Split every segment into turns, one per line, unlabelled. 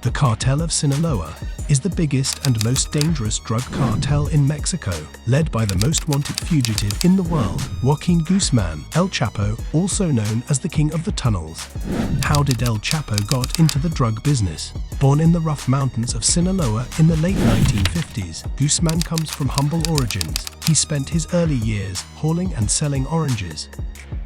The Cartel of Sinaloa is the biggest and most dangerous drug cartel in Mexico, led by the most wanted fugitive in the world, Joaquín Guzmán, El Chapo, also known as the King of the Tunnels. How did El Chapo got into the drug business? Born in the rough mountains of Sinaloa in the late 1950s, Guzmán comes from humble origins. He spent his early years hauling and selling oranges.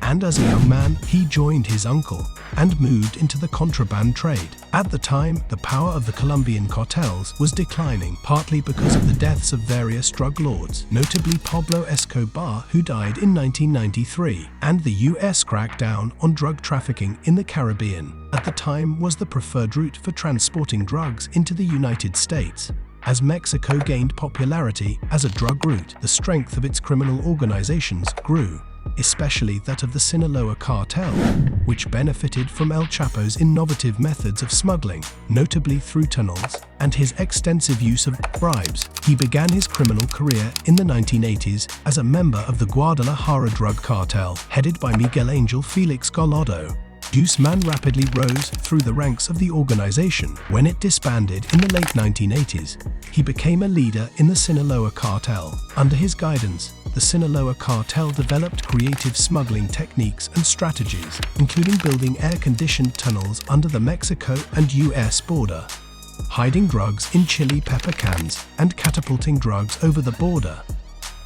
And as a young man, he joined his uncle and moved into the contraband trade. At the time, the power of the Colombian cartels was declining, partly because of the deaths of various drug lords, notably Pablo Escobar, who died in 1993, and the US crackdown on drug trafficking in the Caribbean. At the time was the preferred route for transporting drugs into the United States. As Mexico gained popularity as a drug route, the strength of its criminal organizations grew, especially that of the Sinaloa Cartel, which benefited from El Chapo's innovative methods of smuggling, notably through tunnels, and his extensive use of bribes. He began his criminal career in the 1980s as a member of the Guadalajara drug cartel, headed by Miguel Angel Felix Gallardo. Guzmán rapidly rose through the ranks of the organization. When it disbanded in the late 1980s, he became a leader in the Sinaloa Cartel. Under his guidance, the Sinaloa Cartel developed creative smuggling techniques and strategies, including building air-conditioned tunnels under the Mexico and US border, hiding drugs in chili pepper cans, and catapulting drugs over the border.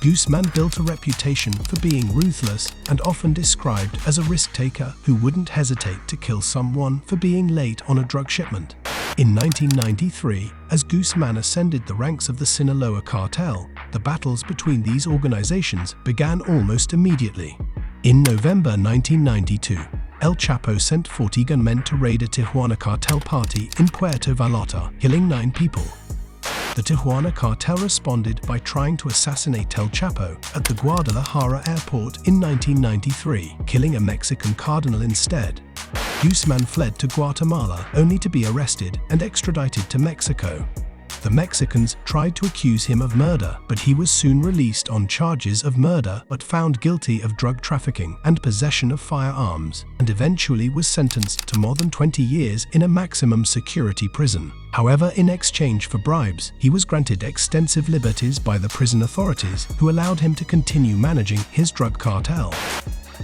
Guzmán built a reputation for being ruthless and often described as a risk-taker who wouldn't hesitate to kill someone for being late on a drug shipment. In 1993, as Guzmán ascended the ranks of the Sinaloa Cartel, the battles between these organizations began almost immediately. In November 1992, El Chapo sent 40 gunmen to raid a Tijuana cartel party in Puerto Vallarta, killing 9 people. The Tijuana cartel responded by trying to assassinate El Chapo at the Guadalajara airport in 1993, killing a Mexican cardinal instead. Guzmán fled to Guatemala only to be arrested and extradited to Mexico. The Mexicans tried to accuse him of murder, but he was soon released on charges of murder but found guilty of drug trafficking and possession of firearms, and eventually was sentenced to more than 20 years in a maximum security prison. However, in exchange for bribes, he was granted extensive liberties by the prison authorities, who allowed him to continue managing his drug cartel.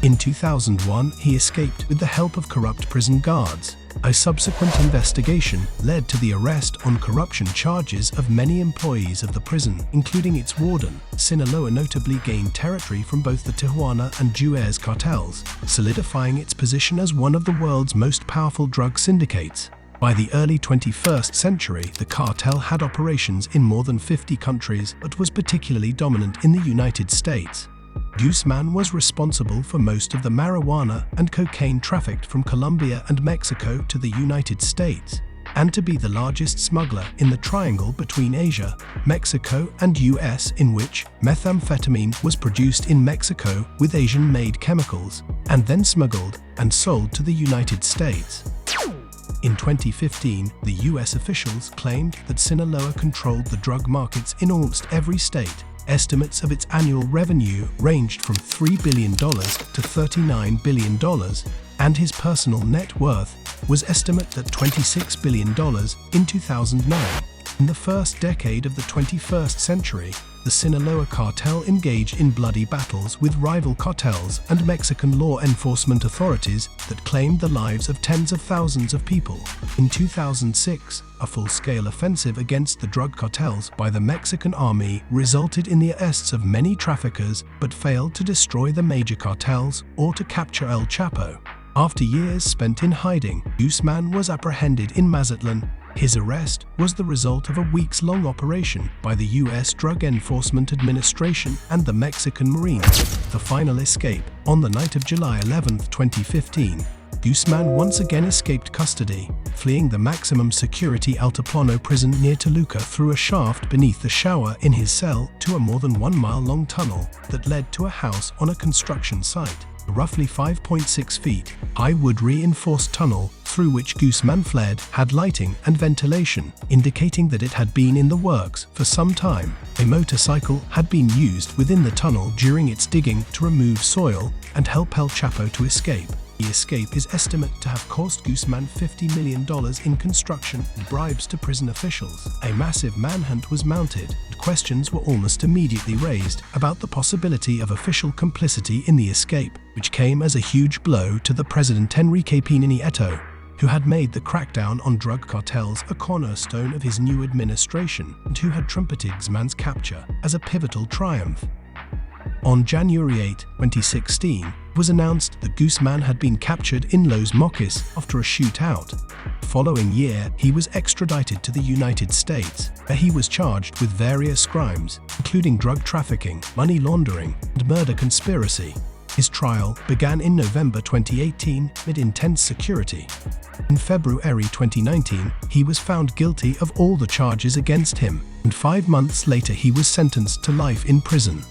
In 2001, he escaped with the help of corrupt prison guards. A subsequent investigation led to the arrest on corruption charges of many employees of the prison, including its warden. Sinaloa notably gained territory from both the Tijuana and US cartels, solidifying its position as one of the world's most powerful drug syndicates. By the early 21st century, the cartel had operations in more than 50 countries, but was particularly dominant in the United States. Guzmán was responsible for most of the marijuana and cocaine trafficked from Colombia and Mexico to the United States, and to be the largest smuggler in the triangle between Asia, Mexico, and US, in which methamphetamine was produced in Mexico with Asian-made chemicals, and then smuggled and sold to the United States. In 2015, the US officials claimed that Sinaloa controlled the drug markets in almost every state. Estimates of its annual revenue ranged from $3 billion to $39 billion, and his personal net worth was estimated at $26 billion in 2009. In the first decade of the 21st century, the Sinaloa cartel engaged in bloody battles with rival cartels and Mexican law enforcement authorities that claimed the lives of tens of thousands of people. In 2006, a full-scale offensive against the drug cartels by the Mexican army resulted in the arrests of many traffickers but failed to destroy the major cartels or to capture El Chapo. After years spent in hiding, Guzmán was apprehended in Mazatlan. His arrest was the result of a weeks-long operation by the U.S. Drug Enforcement Administration and the Mexican Marines. The final escape. On the night of July 11, 2015, Guzmán once again escaped custody, fleeing the maximum security Altiplano prison near Toluca through a shaft beneath the shower in his cell to a more than 1-mile-long tunnel that led to a house on a construction site. A roughly 5.6 feet high wood-reinforced tunnel through which Guzmán fled had lighting and ventilation, indicating that it had been in the works for some time. A motorcycle had been used within the tunnel during its digging to remove soil and help El Chapo to escape. The escape is estimated to have cost Guzman $50 million in construction and bribes to prison officials. A massive manhunt was mounted, and questions were almost immediately raised about the possibility of official complicity in the escape, which came as a huge blow to the President Enrique Pena Nieto, who had made the crackdown on drug cartels a cornerstone of his new administration and who had trumpeted Guzman's capture as a pivotal triumph. On January 8, 2016, it was announced that Guzman had been captured in Los Mochis after a shootout. The following year, he was extradited to the United States, where he was charged with various crimes, including drug trafficking, money laundering, and murder conspiracy. His trial began in November 2018 amid intense security. In February 2019, he was found guilty of all the charges against him, and 5 months later he was sentenced to life in prison.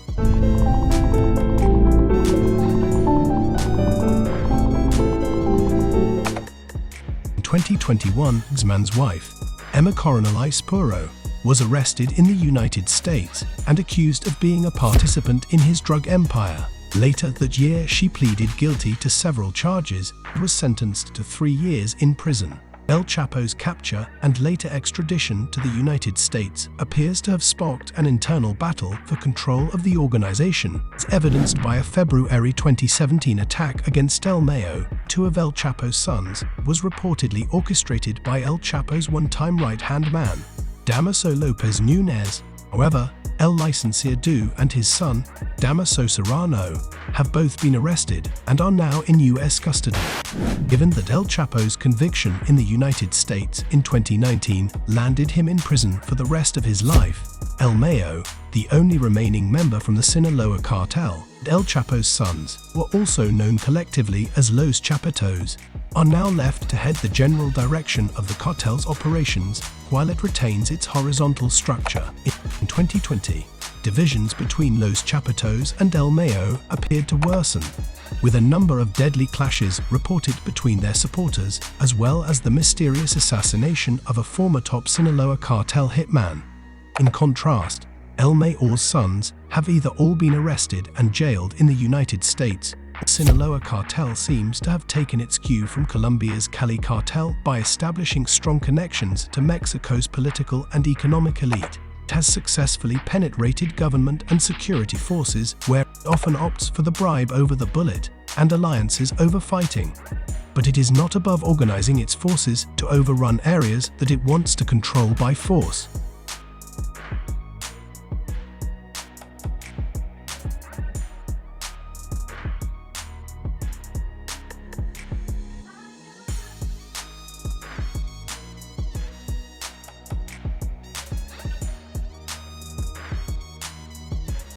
In 2021, Guzman's wife, Emma Coronel Ispuro, was arrested in the United States and accused of being a participant in his drug empire. Later that year, she pleaded guilty to several charges and was sentenced to 3 years in prison. El Chapo's capture and later extradition to the United States appears to have sparked an internal battle for control of the organization, as evidenced by a February 2017 attack against El Mayo. 2 of El Chapo's sons was reportedly orchestrated by El Chapo's one-time right-hand man, Damaso Lopez Nunez. However, El Licenciado and his son, Damaso Serrano, have both been arrested and are now in U.S. custody. Given that El Chapo's conviction in the United States in 2019 landed him in prison for the rest of his life, El Mayo, the only remaining member from the Sinaloa Cartel, and El Chapo's sons, were also known collectively as Los Chapitos, are now left to head the general direction of the cartel's operations while it retains its horizontal structure. In 2020, divisions between Los Chapitos and El Mayo appeared to worsen, with a number of deadly clashes reported between their supporters, as well as the mysterious assassination of a former top Sinaloa Cartel hitman. In contrast, El Mayo's sons have either all been arrested and jailed in the United States. The Sinaloa Cartel seems to have taken its cue from Colombia's Cali Cartel by establishing strong connections to Mexico's political and economic elite. It has successfully penetrated government and security forces, where it often opts for the bribe over the bullet and alliances over fighting. But it is not above organizing its forces to overrun areas that it wants to control by force.